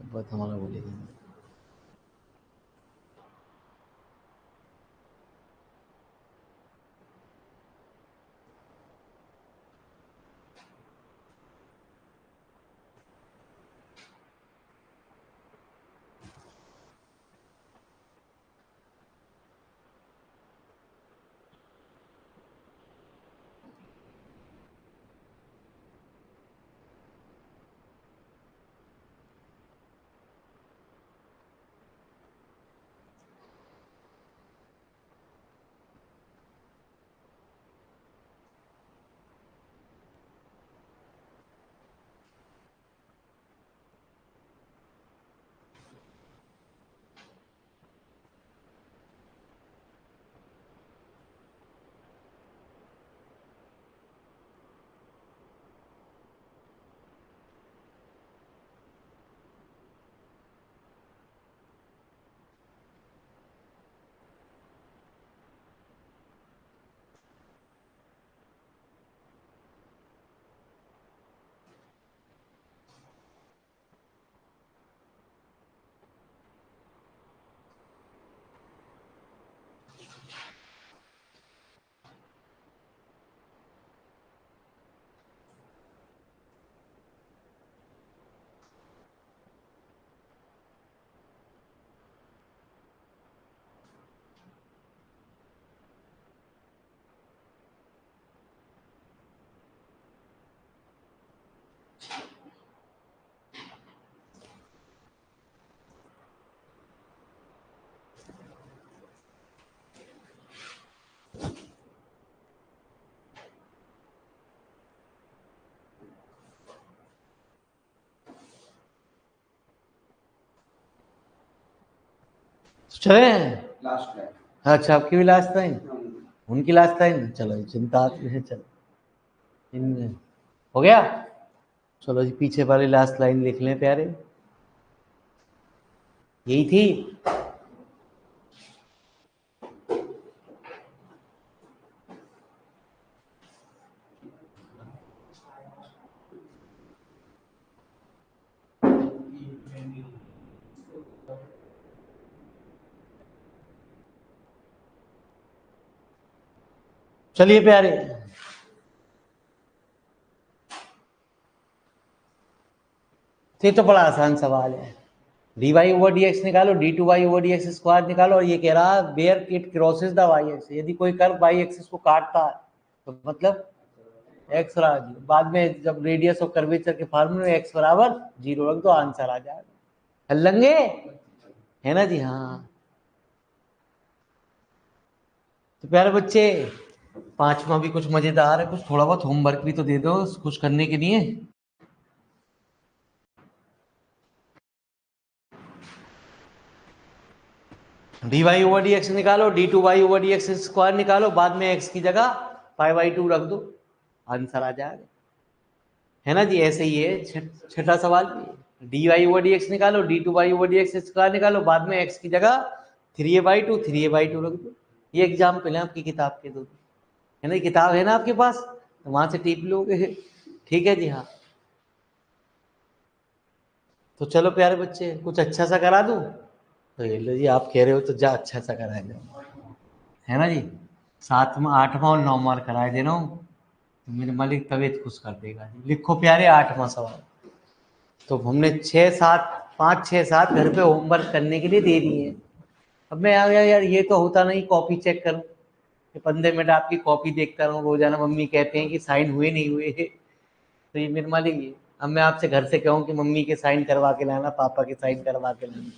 [SPEAKER 1] बहुत हमारा बोलेगा। चले लास्ट टाइम। अच्छा आपकी भी लास्ट टाइम, उनकी लास्ट टाइम। चलो चिंता है, चलो इन हो गया। चलो जी पीछे वाली लास्ट लाइन लिख लें प्यारे, यही थी। चलिए प्यारे, ये तो बड़ा आसान सवाल है। dy/dx निकालो, d2y/dx² निकालो, और ये कह रहा है where it crosses the y axis. यदि कोई कर्व वाई एक्सिस को काटता है तो मतलब एक्स बराबर 0। बाद में जब रेडियस ऑफ कर्वेचर के फार्मूले में एक्स बराबर 0 रख दो, आंसर आ जाएगा। कर लेंगे, है ना जी। हाँ तो प्यारे बच्चे, पांचवा भी कुछ मजेदार है, कुछ थोड़ा बहुत होमवर्क भी तो दे दो कुछ करने के लिए। D y over d x निकालो, d two y over d x square निकालो, बाद में एक्स की जगह पाई बाई टू रख दो, आंसर आ जाएगा। है ना जी, ऐसे ही है छठा सवाल। D y over d x निकालो, d two y over d x square निकालो, बाद में एक्स की जगह 3a/2 रख दो। ये एग्जाम्पल है आपकी किताब के दो, है ना, किताब है ना आपके पास, तो वहां से टिप लोगे। ठीक है जी, हाँ। तो चलो प्यारे बच्चे, कुछ अच्छा सा करा दूं? तो ये लो जी, आप कह रहे हो तो जा अच्छा सा करा दो, है ना जी। 7वां 8वां और 9वां कराए दे रहा हूँ, तो मेरे मालिक तबीयत खुश कर देगा जी। लिखो प्यारे 8वां सवाल। तो हमने 6-7 5-6-7 घर पे होमवर्क करने के लिए दे दिए हैं। अब मैं आ गया यार, ये तो होता नहीं कॉपी चेक करूं, 15 मिनट आपकी कॉपी देखता रहूं रोजाना, मम्मी कहते हैं कि साइन हुए नहीं हुए। तो ये मेरे मालिक ये, अब मैं आपसे घर से कहूँ कि मम्मी के साइन करवा के लाना, पापा के साइन करवा के लाना,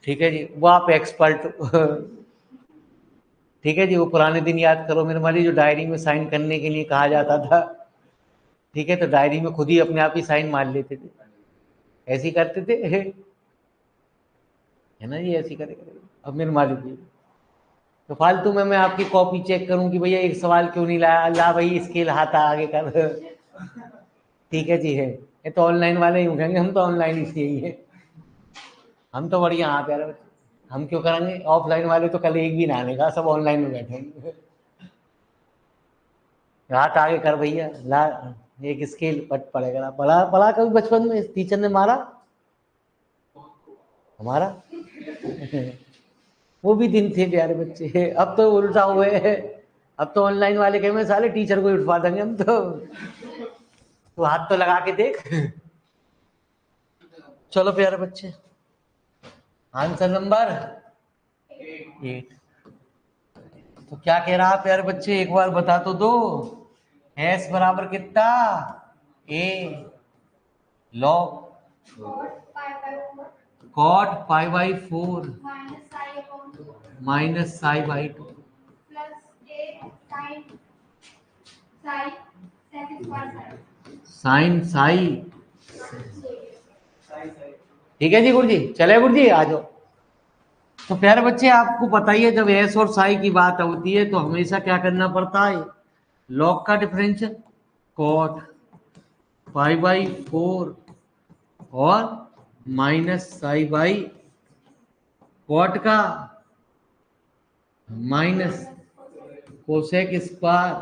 [SPEAKER 1] ठीक है जी, वो आप एक्सपर्ट। ठीक है जी, वो पुराने दिन याद करो मेरे मालिक, जो डायरी में साइन करने के लिए कहा जाता था। ठीक है, तो डायरी में खुद ही अपने आप ही साइन मार लेते थे, ऐसे ही करते थे। है ना जी, ऐसे ही करेगा। अब मेरे मालिक जी, तो फालतू में मैं आपकी कॉपी चेक करूं कि भैया एक सवाल क्यों नहीं लाया, ला भाई स्केल हाथ आगे कर। ठीक है जी, है ये तो ऑनलाइन वाले ही उठेंगे, हम तो ऑनलाइन इसलिए ही है, हम तो बढ़िया। हाँ प्यारे बच्चे, हम क्यों करेंगे, ऑफलाइन वाले तो कल एक भी ना आने का, सब ऑनलाइन में बैठेंगे। हाथ आगे कर भैया, ला एक स्केल पट पड़ेगा। पढ़ा पढ़ा कभी बचपन में टीचर ने मारा हमारा? वो भी दिन थे प्यारे बच्चे, अब तो उल्टा हुए है, अब तो ऑनलाइन वाले कहे साले टीचर को उठवा देंगे हम तो हाथ तो लगा के देख। चलो प्यारे बच्चे, आंसर नंबर 8। तो क्या कह रहा प्यारे बच्चे, एक बार बता तो दो। एस बराबर कितना? ए लॉग कॉट पाई/4 माइनस साई/2 साइन साई। ठीक है जी गुरु जी, चले गुरु जी आ जाओ। तो प्यारे बच्चे, आपको बताइए, जब एस और साई की बात होती है तो हमेशा क्या करना पड़ता है? लॉग का डिफरेंशियल कॉट पाई/4 और माइनस साई/कॉट का माइनस कोसेक स्क्वायर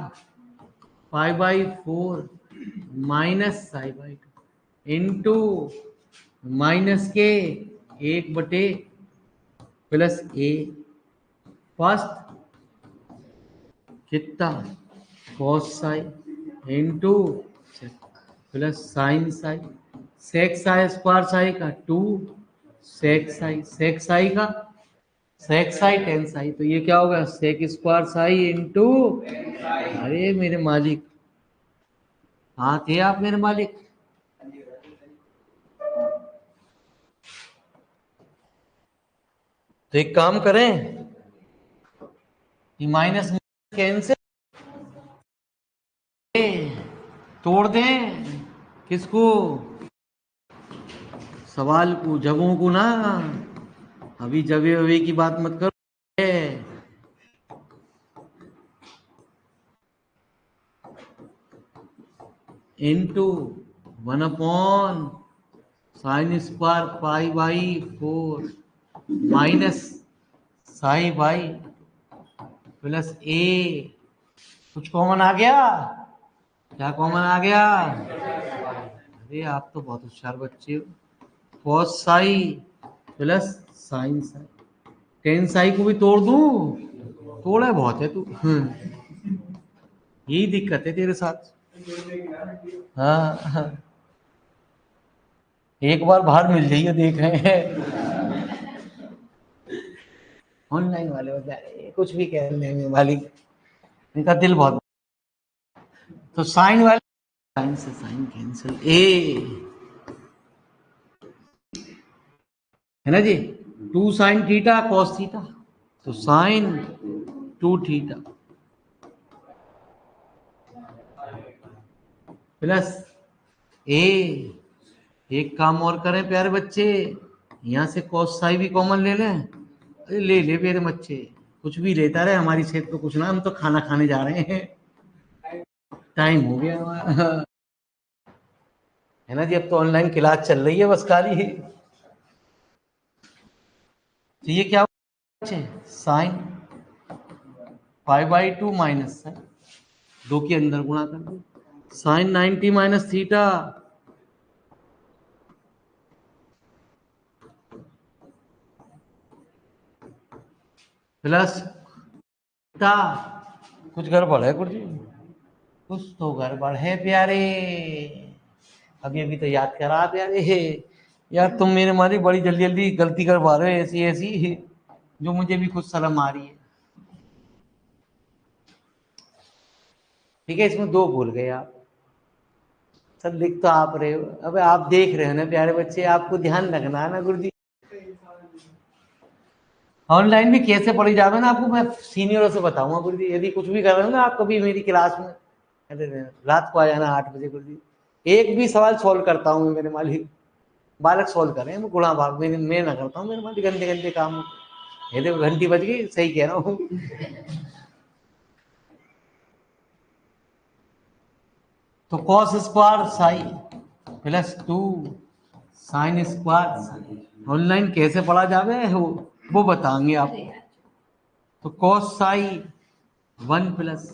[SPEAKER 1] पाई/4 माइनस साई/2 इंटू माइनस के 1/+a फर्स्ट कितना cos psi into plus sine psi, sec psi square psi का 2 सेक साई का सेक साई टेन साई, तो ये क्या होगा सेक स्क्वायर साई इंटू, अरे मेरे मालिक, हाँ थे आप मेरे मालिक। तो एक काम करें, ये माइनस कैंसिल तोड़ दें, किसको? सवाल को, जगहों को ना, अभी जगह वगह की बात मत करो। इंटू 1/sin² पाई/4 माइनस साई/+a। कुछ कॉमन आ गया? क्या कॉमन आ गया? अरे आप तो बहुत होशियार बच्चे हो। Cos psi plus sine Sai, ten Sai को भी तोड़ दूं? तोड़ा बहुत है तू। यही दिक्कत है तेरे साथ। हाँ हाँ, एक बार बाहर मिल जाइए, देख रहे हैं ऑनलाइन वाले बता रहे कुछ भी कह लेंगे मालिक, इनका दिल बहुत। तो साइन वाले, साइन से साइन कैंसिल, ए है ना जी, 2 साइन थीटा कॉस थीटा, तो साइन 2 थीटा प्लस ए। एक काम और करें प्यारे बच्चे, यहां से कॉस साई भी कॉमन ले लें, अरे ले ले मेरे बच्चे, कुछ भी लेता रहे, हमारी सेहत पे कुछ ना, हम तो खाना खाने जा रहे हैं, टाइम हो गया हमारा, है ना जी। अब तो ऑनलाइन क्लास चल रही है बस खाली। तो ये क्या बच्चे, साइन 5/2 माइनस है, 2 के अंदर गुणा कर दो, साइन 90 माइनस थीटा प्लस टा। कुछ गड़बड़ है गुरु जी, कुछ तो गड़बड़ है प्यारे, अभी अभी तो याद करा प्यारे, यार तुम मेरे मारी बड़ी जल्दी जल्दी गलती करवा रहे हो, ऐसी ऐसी जो मुझे भी खुद शर्म आ रही है। ठीक है, इसमें 2 भूल गए आप, सब लिख तो आप रहे हो, अब आप देख रहे हो ना प्यारे बच्चे, आपको ध्यान रखना है ना गुरु जी। ऑनलाइन भी कैसे पढ़ी जावे ना, आपको मैं सीनियरों से बताऊंगा गुरु जी, यदि कुछ भी कर रहे हो ना आप कभी मेरी क्लास में, अरे रात को आ जाना 8 बजे गुरु जी, एक भी सवाल सॉल्व करता हूँ मेरे मालिक, बालक सॉल्व करें, मैं गुणा भाग में मैं ना करता हूँ, मेरे मालिक गंदे गंदे काम। ये देखो घंटी बज गई, सही कह रहा हूँ। तो cos square psi +2 sine square, online कैसे पढ़ा जावे वो बताएंगे आपको। तो cos psi 1 plus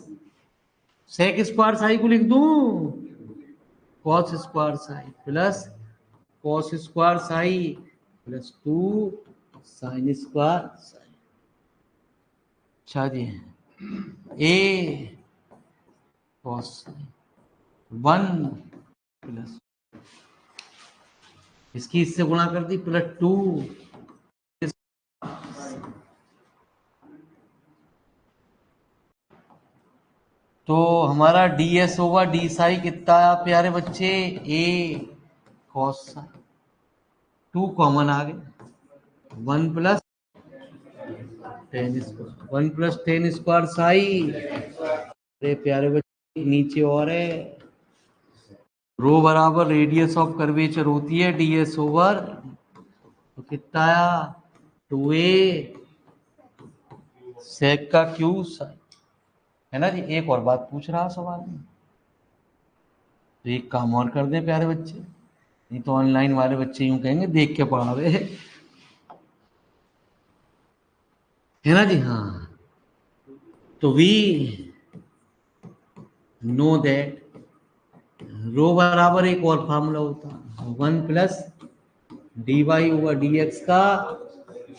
[SPEAKER 1] sec square psi को लिख दूं, cos square psi plus cos square psi +2 sine square psi. अच्छा जी, ए कॉस 1 प्लस, इसकी इससे गुणा कर दी +2, तो हमारा ds होगा डी साई कितना प्यारे बच्चे, ए कॉस साई, 2 कॉमन आ गए, 1 plus 10 square, 1 plus 10 square Sai. अरे प्यारे बच्चे नीचे और है, रो बराबर रेडियस ऑफ कर्वेचर होती है ds ओवर, तो कितना आया 2a सेक का क्यू साई, है ना जी। एक और बात पूछ रहा सवाल में, तो एक काम और कर दें प्यारे बच्चे, नहीं तो ऑनलाइन वाले बच्चे यूं कहेंगे देख के पढ़ावे, है ना जी। हाँ, तो वी नो दैट रो बराबर एक और फार्मूला होता है 1 plus d y over d x का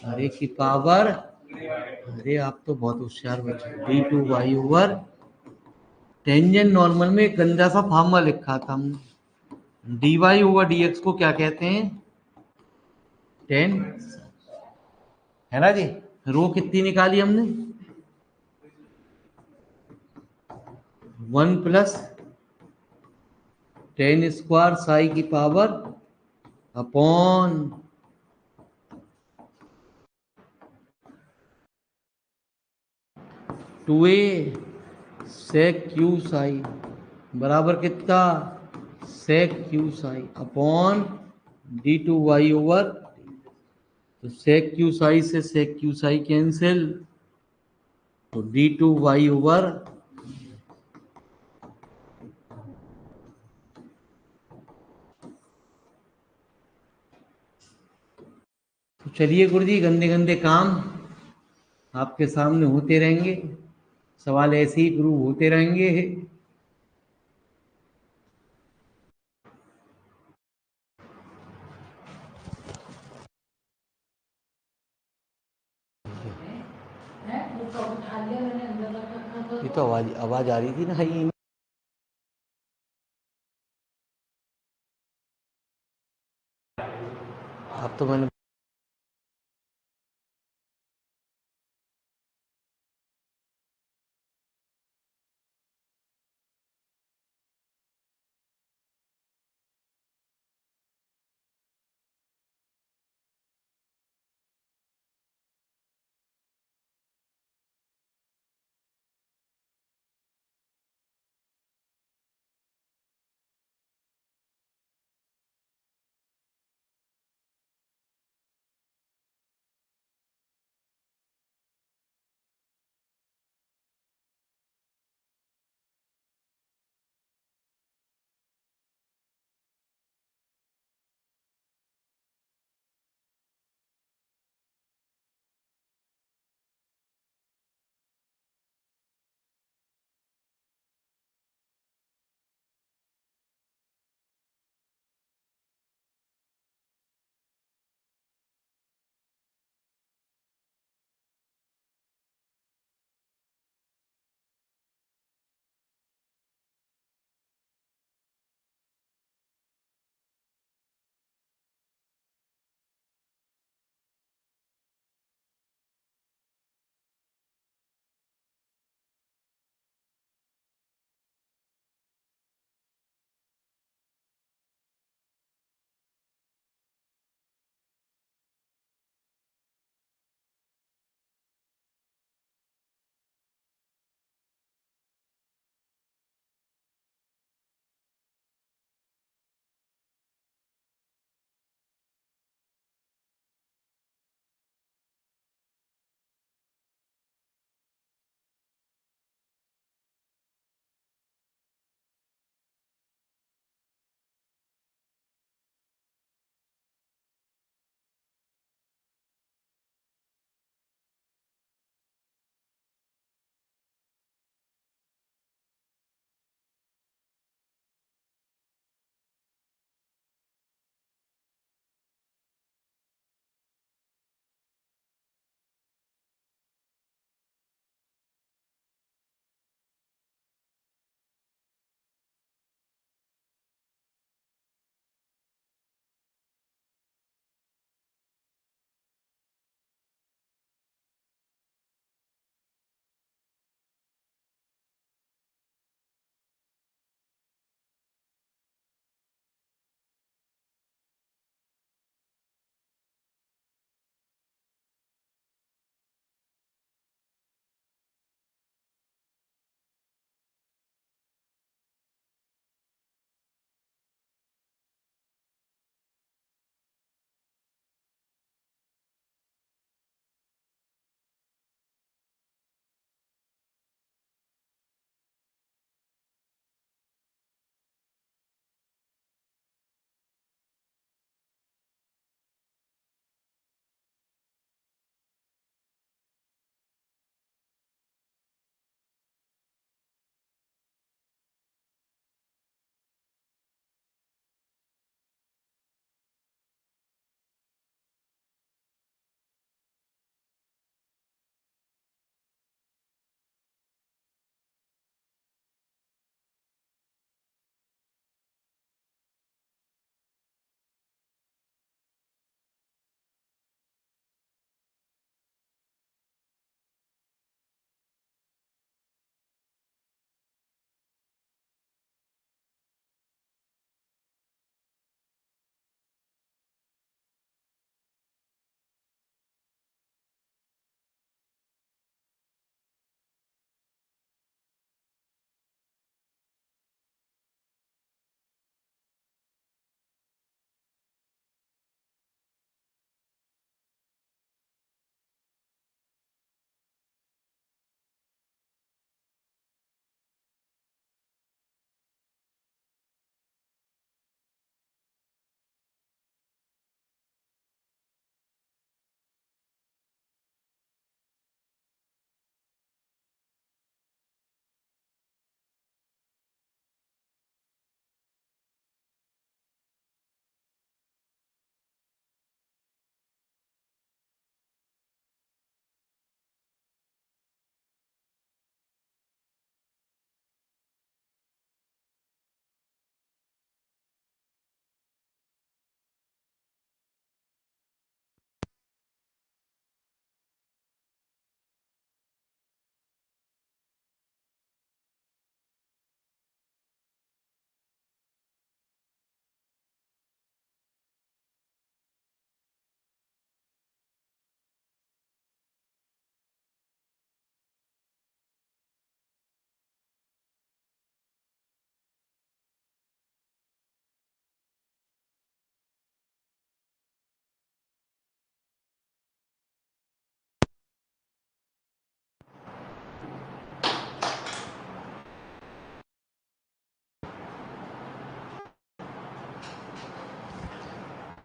[SPEAKER 1] अरे की पावर, अरे आप तो बहुत होशियार बच्चे, d2y ओवर टेंजेंट नॉर्मल में एक गंदा सा फार्मूला लिखा था हमने, dy ओवर dx को क्या कहते हैं, टेन, है ना जी। रो कितनी निकाली हमने, 1 प्लस 10 स्क्वायर साई की power upon 2a sec q psi बराबर कितना, sec q psi upon d2y over, तो सेक क्यू साई से सेक क्यू साई कैंसिल, तो d2y ओवर, तो चलिए गुरुजी गंदे गंदे काम आपके सामने होते रहेंगे, सवाल ऐसे ही प्रूव होते रहेंगे। ये तो आवाज आवाज आ रही थी ना, ये अब तो मैंने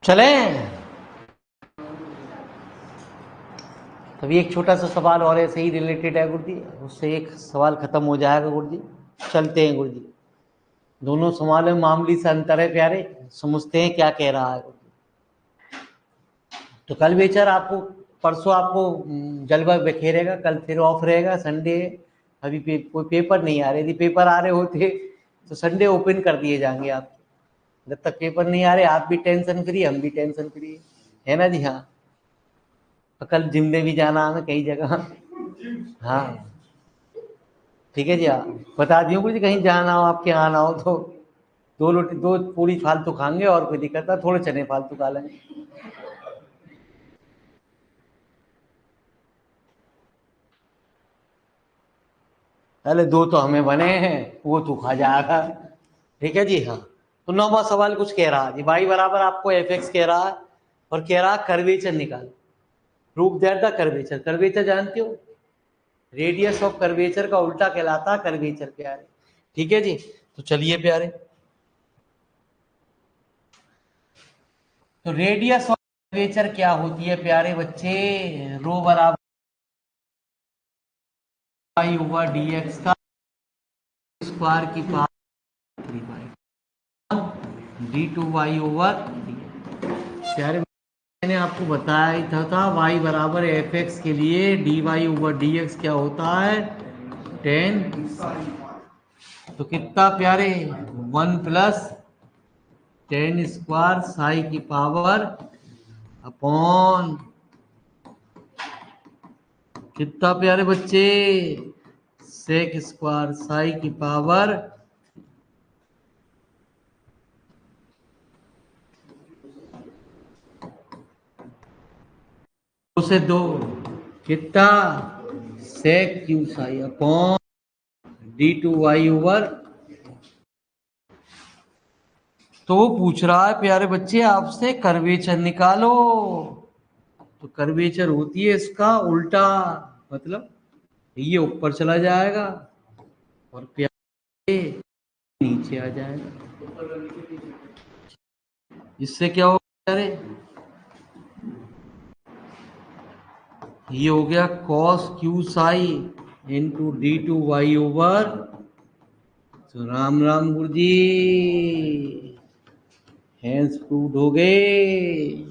[SPEAKER 1] चलें। तभी एक छोटा सा सवाल और ऐसे ही रिलेटेड है गुरुजी, उससे एक सवाल खत्म हो जाएगा गुरुजी। चलते हैं गुरुजी, दोनों सवालों में मामूली सा अंतर है प्यारे, समझते हैं क्या कह रहा है। तो कल बेचार आपको, परसों आपको जलवा बिखेरेगा, कल फिर ऑफ रहेगा, संडे अभी कोई पेपर नहीं आ रहे। यदि पेपर आ रहे होते तो संडे ओपन कर दिए जाएंगे आप। जब तक पेपर नहीं आ रहे आप भी टेंशन फ्री, हम भी टेंशन फ्री, है ना जी। हाँ, तो कल जिम में भी जाना हमें कई जगह। हाँ ठीक है जी। हाँ बता दियो कुछ, कहीं जाना हो आपके आना हो तो 2 रोटी 2 पूरी फालतू खाएंगे और कोई दिक्कत है, थोड़े चने फालतू खा लेंगे। पहले 2 तो हमें बने हैं, वो तू खा जाएगा। ठीक है जी। हाँ तो 9वां सवाल कुछ कह रहा है जी, y बराबर आपको fx कह रहा है और कह रहा है कर्वेचर निकाल। Proof that the curvature, curvature जानते हो, रेडियस ऑफ कर्वेचर का उल्टा कहलाता है कर्वेचर प्यारे। ठीक है जी। तो चलिए प्यारे, तो रेडियस ऑफ कर्वेचर क्या होती है प्यारे बच्चे, रो बराबर y ओवर dx का स्क्वायर की पावर 3 d2y ओवर dx। प्यारे मैंने आपको बताया ही था y बराबर एफ एक्स के लिए dy ओवर dx क्या होता है 10। तो कितना प्यारे 1 प्लस 10 स्क्वायर साई की पावर अपॉन कितना प्यारे बच्चे सेक स्क्वायर साई की पावर 2 से 2 कितना sec q psi upon d2y over. तो वो पूछ रहा है प्यारे बच्चे आपसे कर्वेचर निकालो, तो कर्वेचर होती है इसका उल्टा, मतलब ये ऊपर चला जाएगा और प्यारे नीचे आ जाएगा। इससे क्या होगा, अरे ये हो गया cos Q Sai into d2y over. तो राम राम गुरु जी, हैंड्स प्रूव्ड हो गए।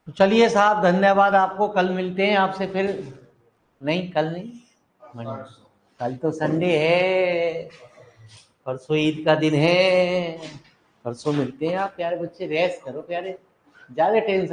[SPEAKER 1] तो चलिए साहब, धन्यवाद आपको, कल मिलते हैं आपसे फिर। नहीं कल नहीं, मंडे, कल तो संडे है, परसों ईद का दिन है, परसों मिलते हैं। आप प्यारे बच्चे रेस्ट करो प्यारे, ज्यादा टेंशन